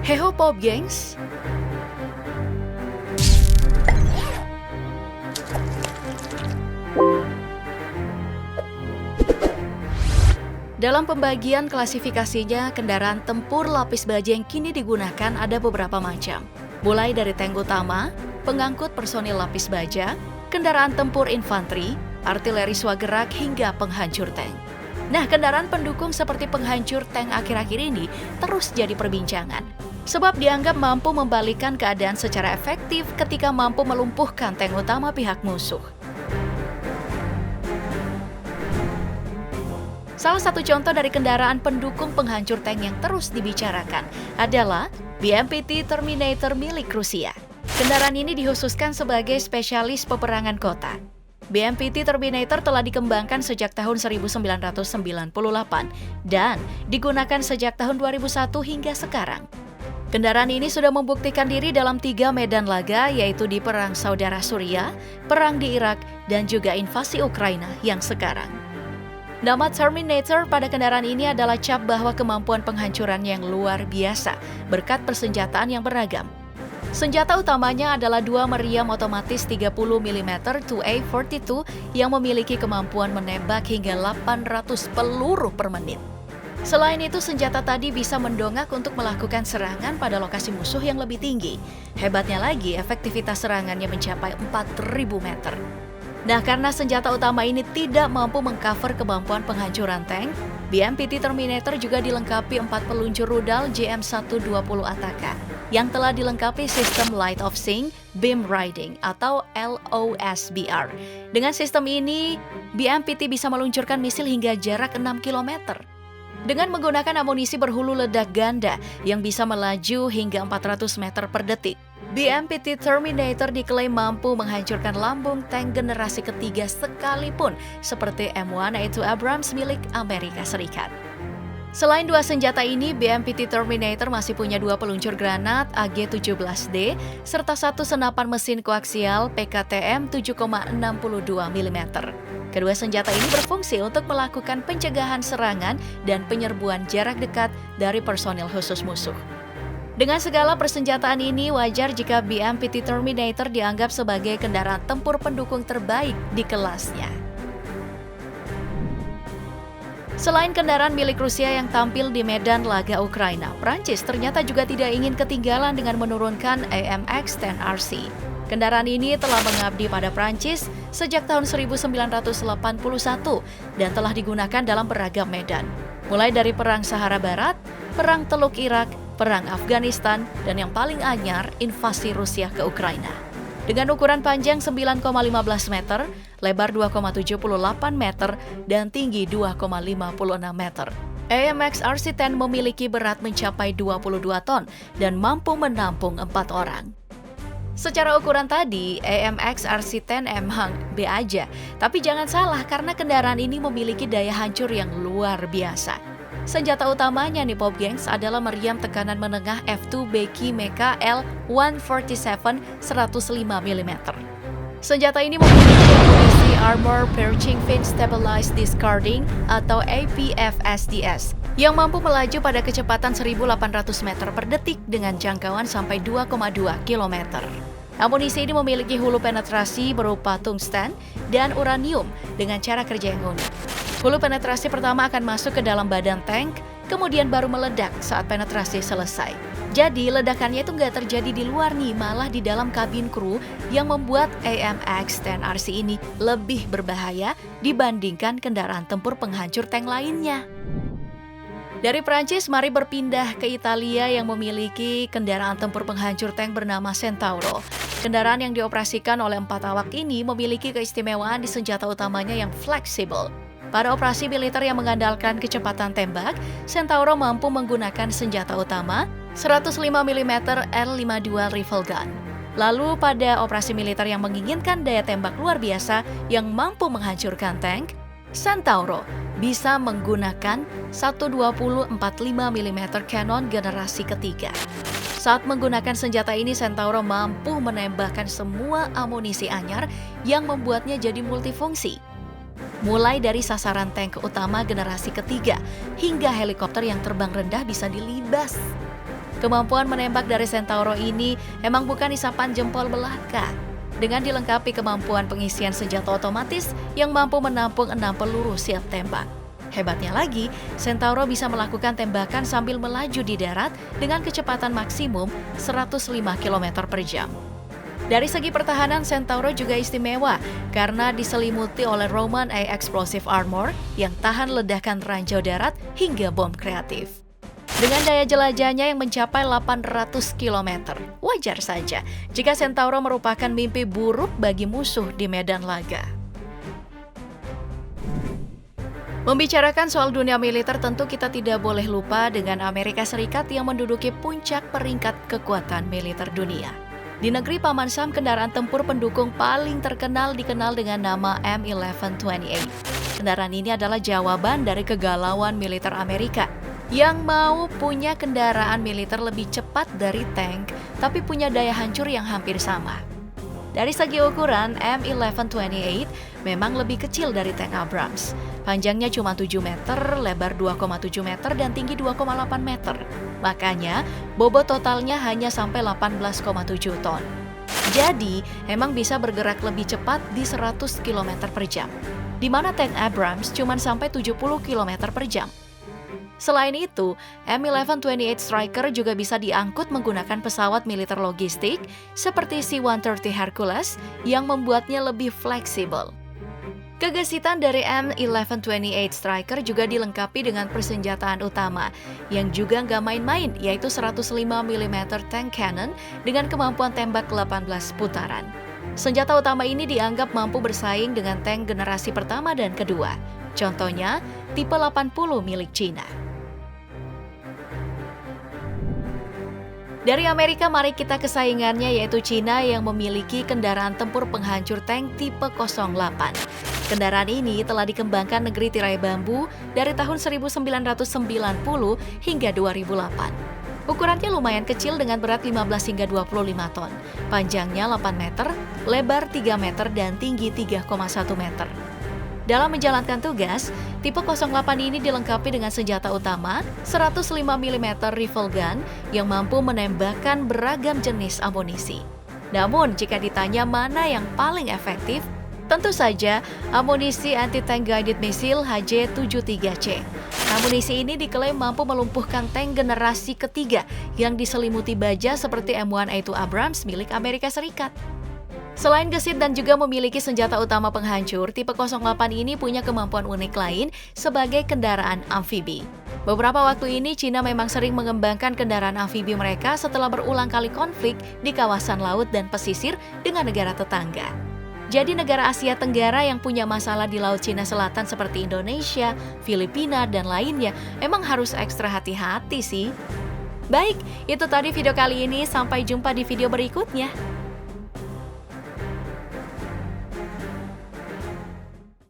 Heho Pop gengs! Dalam pembagian klasifikasinya, kendaraan tempur lapis baja yang kini digunakan ada beberapa macam. Mulai dari tank utama, pengangkut personil lapis baja, kendaraan tempur infanteri, artileri swagerak hingga penghancur tank. Nah, kendaraan pendukung seperti penghancur tank akhir-akhir ini terus jadi perbincangan. Sebab dianggap mampu membalikkan keadaan secara efektif ketika mampu melumpuhkan tank utama pihak musuh. Salah satu contoh dari kendaraan pendukung penghancur tank yang terus dibicarakan adalah BMPT Terminator milik Rusia. Kendaraan ini dikhususkan sebagai spesialis peperangan kota. BMPT Terminator telah dikembangkan sejak tahun 1998 dan digunakan sejak tahun 2001 hingga sekarang. Kendaraan ini sudah membuktikan diri dalam 3 medan laga, yaitu di Perang Saudara Suriah, Perang di Irak, dan juga invasi Ukraina yang sekarang. Nama Terminator pada kendaraan ini adalah cap bahwa kemampuan penghancuran yang luar biasa berkat persenjataan yang beragam. Senjata utamanya adalah 2 meriam otomatis 30 mm 2A42 yang memiliki kemampuan menembak hingga 800 peluru per menit. Selain itu, senjata tadi bisa mendongak untuk melakukan serangan pada lokasi musuh yang lebih tinggi. Hebatnya lagi, efektivitas serangannya mencapai 4.000 meter. Nah, karena senjata utama ini tidak mampu mengcover kemampuan penghancuran tank, BMPT Terminator juga dilengkapi 4 peluncur rudal JM120 Ataka yang telah dilengkapi sistem Light of Sync Beam Riding atau LOSBR. Dengan sistem ini, BMPT bisa meluncurkan misil hingga jarak 6 km. Dengan menggunakan amunisi berhulu ledak ganda yang bisa melaju hingga 400 meter per detik, BMPT Terminator diklaim mampu menghancurkan lambung tank generasi ketiga sekalipun, seperti M1A2 Abrams milik Amerika Serikat. Selain 2 senjata ini, BMPT Terminator masih punya 2 peluncur granat AG-17D serta 1 senapan mesin koaksial PKTM 7,62 mm. Kedua senjata ini berfungsi untuk melakukan pencegahan serangan dan penyerbuan jarak dekat dari personil khusus musuh. Dengan segala persenjataan ini, wajar jika BMPT Terminator dianggap sebagai kendaraan tempur pendukung terbaik di kelasnya. Selain kendaraan milik Rusia yang tampil di medan laga Ukraina, Prancis ternyata juga tidak ingin ketinggalan dengan menurunkan AMX-10RC. Kendaraan ini telah mengabdi pada Prancis sejak tahun 1981 dan telah digunakan dalam beragam medan, mulai dari Perang Sahara Barat, Perang Teluk Irak, Perang Afghanistan, dan yang paling anyar, invasi Rusia ke Ukraina. Dengan ukuran panjang 9,15 meter, lebar 2,78 meter, dan tinggi 2,56 meter. AMX RC-10 memiliki berat mencapai 22 ton dan mampu menampung 4 orang. Secara ukuran tadi, AMX RC-10 emang B aja, tapi jangan salah karena kendaraan ini memiliki daya hancur yang luar biasa. Senjata utamanya nih Pop Gengs adalah meriam tekanan menengah F2 Becky Mecha L147 105 mm. Senjata ini memiliki amunisi Armor Piercing Fin Stabilized Discarding atau APFSDS yang mampu melaju pada kecepatan 1.800 meter per detik dengan jangkauan sampai 2,2 km. Amunisi ini memiliki hulu penetrasi berupa tungsten dan uranium dengan cara kerja yang unik. Hulu penetrasi pertama akan masuk ke dalam badan tank, kemudian baru meledak saat penetrasi selesai. Jadi ledakannya itu nggak terjadi di luar nih, malah di dalam kabin kru yang membuat AMX-10RC ini lebih berbahaya dibandingkan kendaraan tempur penghancur tank lainnya. Dari Prancis, mari berpindah ke Italia yang memiliki kendaraan tempur penghancur tank bernama Centauro. Kendaraan yang dioperasikan oleh 4 awak ini memiliki keistimewaan di senjata utamanya yang fleksibel. Pada operasi militer yang mengandalkan kecepatan tembak, Centauro mampu menggunakan senjata utama 105 mm R52 rifle gun. Lalu pada operasi militer yang menginginkan daya tembak luar biasa yang mampu menghancurkan tank, Centauro bisa menggunakan 120 45 mm Cannon generasi ketiga. Saat menggunakan senjata ini, Centauro mampu menembakkan semua amunisi anyar yang membuatnya jadi multifungsi. Mulai dari sasaran tank utama generasi ketiga hingga helikopter yang terbang rendah bisa dilibas. Kemampuan menembak dari Centauro ini emang bukan isapan jempol belaka. Dengan dilengkapi kemampuan pengisian senjata otomatis yang mampu menampung 6 peluru siap tembak. Hebatnya lagi, Centauro bisa melakukan tembakan sambil melaju di darat dengan kecepatan maksimum 105 km per jam. Dari segi pertahanan, Centauro juga istimewa karena diselimuti oleh Roman A Explosive Armor yang tahan ledakan ranjau darat hingga bom kreatif. Dengan daya jelajahnya yang mencapai 800 km, wajar saja jika Centauro merupakan mimpi buruk bagi musuh di medan laga. Membicarakan soal dunia militer, tentu kita tidak boleh lupa dengan Amerika Serikat yang menduduki puncak peringkat kekuatan militer dunia. Di negeri Paman Sam, kendaraan tempur pendukung paling terkenal dikenal dengan nama M1128. Kendaraan ini adalah jawaban dari kegalauan militer Amerika yang mau punya kendaraan militer lebih cepat dari tank, tapi punya daya hancur yang hampir sama. Dari segi ukuran, M1128 memang lebih kecil dari tank Abrams. Panjangnya cuma 7 meter, lebar 2,7 meter, dan tinggi 2,8 meter. Makanya, bobot totalnya hanya sampai 18,7 ton. Jadi, emang bisa bergerak lebih cepat di 100 km per jam. Di mana tank Abrams cuma sampai 70 km per jam. Selain itu, M1128 Striker juga bisa diangkut menggunakan pesawat militer logistik seperti C-130 Hercules yang membuatnya lebih fleksibel. Kegesitan dari M1128 Striker juga dilengkapi dengan persenjataan utama yang juga nggak main-main, yaitu 105 mm tank cannon dengan kemampuan tembak 18 putaran. Senjata utama ini dianggap mampu bersaing dengan tank generasi pertama dan kedua. Contohnya, tipe 80 milik Cina. Dari Amerika, mari kita ke saingannya, yaitu Cina yang memiliki kendaraan tempur penghancur tank tipe 08. Kendaraan ini telah dikembangkan negeri tirai bambu dari tahun 1990 hingga 2008. Ukurannya lumayan kecil dengan berat 15 hingga 25 ton. Panjangnya 8 meter, lebar 3 meter, dan tinggi 3,1 meter. Dalam menjalankan tugas, tipe 08 ini dilengkapi dengan senjata utama 105 mm rifle gun yang mampu menembakkan beragam jenis amunisi. Namun, jika ditanya mana yang paling efektif, tentu saja amunisi anti-tank guided missile HJ-73C. Amunisi ini diklaim mampu melumpuhkan tank generasi ketiga yang diselimuti baja seperti M1A2 Abrams milik Amerika Serikat. Selain gesit dan juga memiliki senjata utama penghancur, tipe 08 ini punya kemampuan unik lain sebagai kendaraan amfibi. Beberapa waktu ini, Cina memang sering mengembangkan kendaraan amfibi mereka setelah berulang kali konflik di kawasan laut dan pesisir dengan negara tetangga. Jadi negara Asia Tenggara yang punya masalah di Laut Cina Selatan seperti Indonesia, Filipina, dan lainnya emang harus ekstra hati-hati sih. Baik, itu tadi video kali ini. Sampai jumpa di video berikutnya.